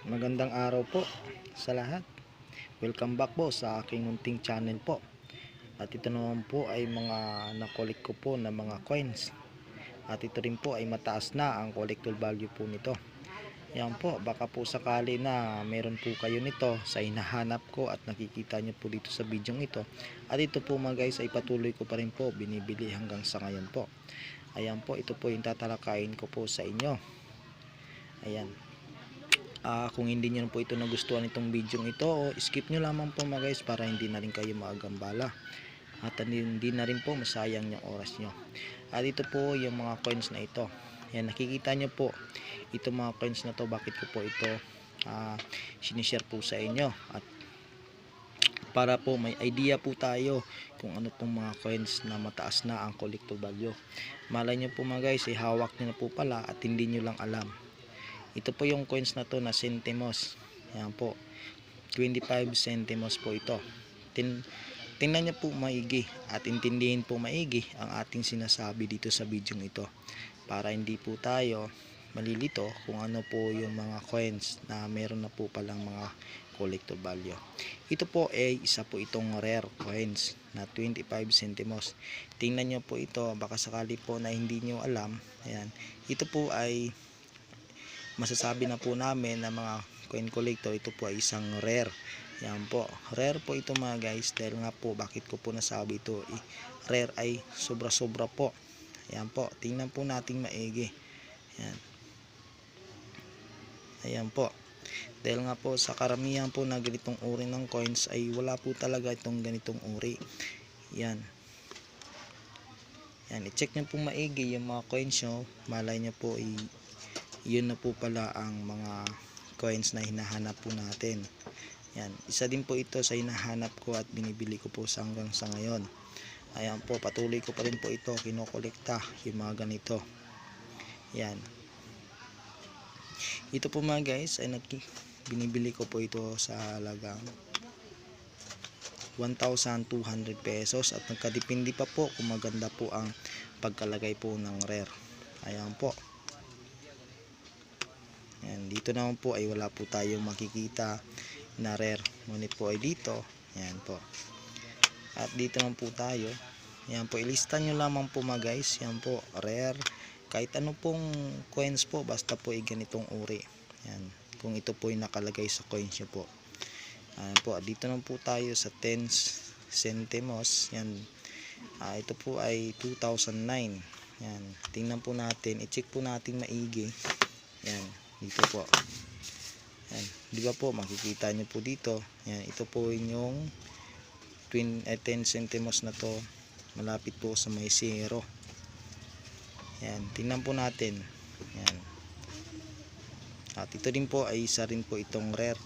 Magandang araw po sa lahat. Welcome back po sa aking munting channel po. At ito naman po ay mga nakolek ko po na mga coins. At ito rin po ay mataas na ang collector value po nito. Yan po, baka po sakali na meron po kayo nito sa hinahanap ko at nakikita nyo po dito sa video ito. At ito po mga guys ay patuloy ko pa rin po binibili hanggang sa ngayon po. Ayan po, ito po yung tatalakayin ko po sa inyo. Ayan. Kung hindi nyo po ito nagustuhan itong video ito, skip nyo lamang po mga guys para hindi na rin kayo maagambala at hindi na rin po masayang yung oras nyo. At ito po yung mga coins na ito. Yan, nakikita nyo po ito mga coins na to, bakit ko po ito sinishare po sa inyo at para po may idea po tayo kung ano pong mga coins na mataas na ang collector value. Malay nyo po mga guys, hawak nyo na po pala at hindi nyo lang alam. Ito po yung coins na to na centimos. Yan po. 25 centimos po ito. Tingnan niyo po maigi at intindihin po maigi ang ating sinasabi dito sa video ito. Para hindi po tayo malilito kung ano po yung mga coins na meron na po palang mga collector value. Ito po ay isa po itong rare coins na 25 centimos. Tingnan niyo po ito, baka sakali po na hindi niyo alam. Ayan. Ito po ay masasabi na po namin na mga coin collector, ito po ay isang rare. Yan po, rare po ito mga guys, dahil nga po bakit ko po nasabi ito rare ay sobra sobra po. Yan po, tingnan po natin maigi. Yan. Ayan po, dahil nga po sa karamihan po na ganitong uri ng coins ay wala po talaga itong ganitong uri. Yan. Yan, i-check nyo po maigi yung mga coins nyo, malay nyo po yun na po pala ang mga coins na hinahanap po natin. Yan, isa din po ito sa hinahanap ko at binibili ko po hanggang sa ngayon. Ayan po, patuloy ko pa rin po ito kinokolekta yung mga ganito. Yan. Ito po mga guys ay binibili ko po ito sa halagang 1,200 pesos at nagkadepende pa po kung maganda po ang pagkalagay po ng rare. Ayan po. Yan, dito naman po ay wala po tayong makikita na rare, ngunit po ay dito. Yan po. At dito naman po tayo. Yan po, ilista nyo lamang po mga guys. Yan po, rare. Kahit ano pong coins po, basta po ay ganitong uri. Yan, kung ito po ay nakalagay sa coins nyo po. Yan po, dito naman po tayo sa 10 centimos. Yan, ito po ay 2009. Yan, tingnan po natin, i-check po natin maigi. Yan, dito po. Yan, di ba po makikita nyo po dito. Yan, ito po yung 10 centimos na to, malapit po sa may 0. Yan, tingnan po natin. Yan. At ito din po ay isa rin po itong rare.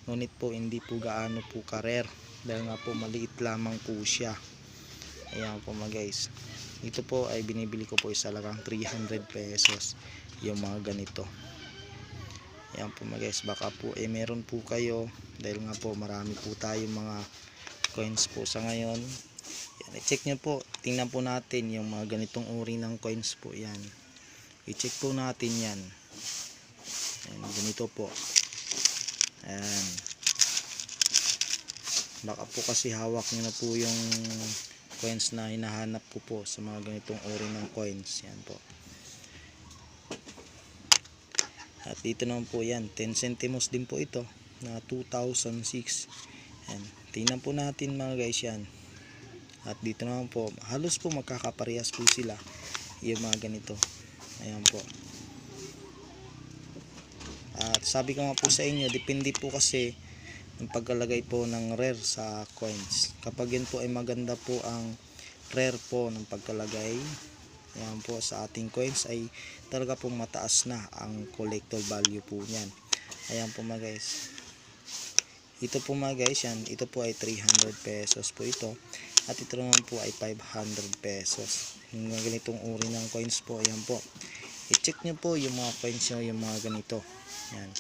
Ngunit po hindi po gaano po ka-rare dahil nga po maliit lamang po siya. Ayan po mga guys. Ito po ay binibili ko po isa lang 300 pesos yung mga ganito. Ayan po mga guys, baka po meron po kayo dahil nga po marami po tayong mga coins po sa ngayon. Yan, i-check nyo po, tingnan po natin yung mga ganitong uri ng coins po. Yan, i-check po natin yan. Yan, ganito po. Ayan, baka po kasi hawak nyo na po yung coins na hinahanap ko po sa mga ganitong uri ng coins. Yan po. At dito naman po yan, 10 centimos din po ito na 2006. Yan, tingnan po natin mga guys yan. At dito naman po, halos po magkakaparehas po sila yung mga ganito. Ayan po. At sabi ko nga po sa inyo, depende po kasi ang pagkalagay po ng rare sa coins. Kapag yun po ay maganda po ang rare po ng pagkalagay, ayan po, sa ating coins ay talaga pong mataas na ang collector value po niyan. Ayan po mga guys. Ito po mga guys, yan, ito po ay 300 pesos po ito. At ito naman po ay 500 pesos. Yung mga ganitong uri ng coins po, ayan po. I-check nyo po yung mga coins nyo, yung mga ganito. Yan.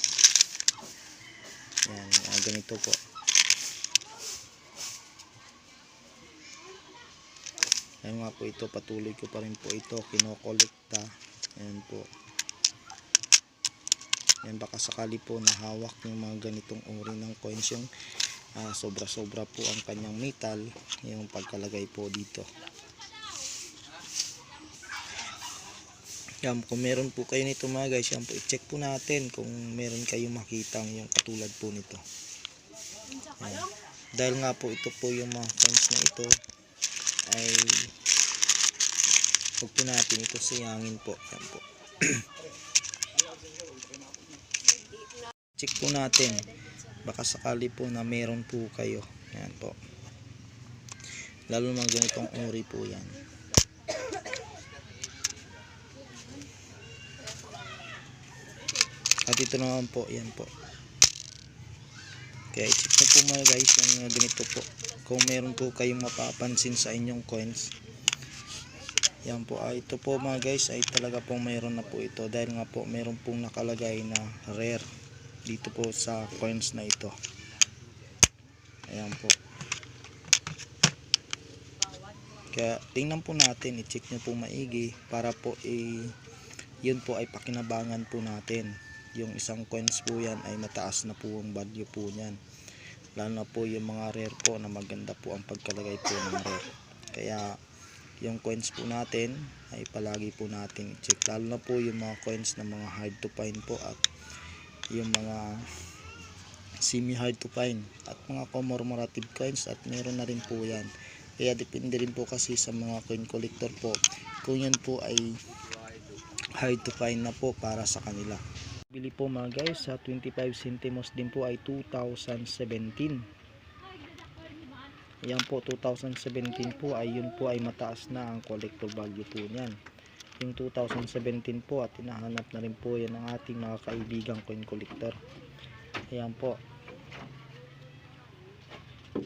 Yan, mga ganito po. Ayan nga po ito, patuloy ko pa rin po ito kinokolekta. Ayan po. Yan, baka sakali po na hawak yung mga ganitong uri ng coins, yung sobra-sobra po ang kanyang metal, yung pagkalagay po dito. Yan, kung meron po kayo nito mga guys, yan po, i-check po natin kung meron kayong makitang yung katulad po nito. Yan. Dahil nga po ito po yung mga coins na ito ay huwag po natin ito sayangin po. Yan po. Check po natin, baka sakali po na meron po kayo. Yan po, lalo mga ganitong uri po yan. At ito naman po, yan po. Kaya i-check nyo po mga guys yung ganito po, kung meron po kayong mapapansin sa inyong coins. Yan po, ito po mga guys ay talaga pong mayroon na po ito, dahil nga po meron pong nakalagay na rare dito po sa coins na ito. Ayan po. Kaya tingnan po natin, i-check nyo po maigi para po yun po ay pakinabangan po natin. Yung isang coins po yan ay mataas na po ang value po niyan, lalo na po yung mga rare po na maganda po ang pagkalagay po ng rare. Kaya yung coins po natin ay palagi po natin i-check, lalo na po yung mga coins na mga hard to find po at yung mga semi hard to find at mga commemorative coins, at meron na rin po yan. Kaya depende rin po kasi sa mga coin collector po kung yan po ay hard to find na po para sa kanila. Bili po mga guys sa 25 centimos din po ay 2017. Yan po, 2017 po ay yun po ay mataas na ang collector value po niyan. Yung 2017 po, at hinahanap na rin po yan ng ating mga kaibigang coin collector. Ayan po,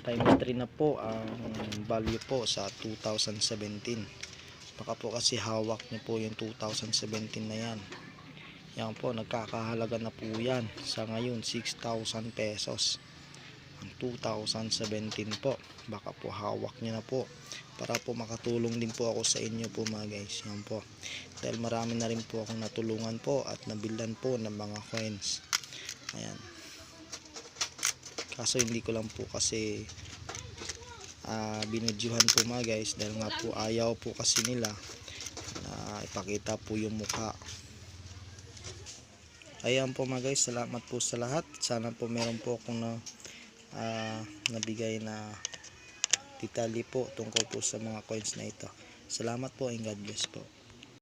times 3 na po ang value po sa 2017. Baka po kasi hawak niyo po yung 2017 na yan. Yan po, nagkakahalaga na po yan sa ngayon 6,000 pesos ang 2017 po. Baka po hawak niyo na po para po makatulong din po ako sa inyo po mga guys. Yan po, dahil marami na rin po akong natulungan po at nabildan po ng mga coins. Ayan, kaso hindi ko lang po kasi binidyohan po mga guys, dahil nga po ayaw po kasi nila na ipakita po yung mukha. Ayan po mga guys, salamat po sa lahat. Sana po meron po akong nabigay na detalye po tungkol po sa mga coins na ito. Salamat po and God bless po.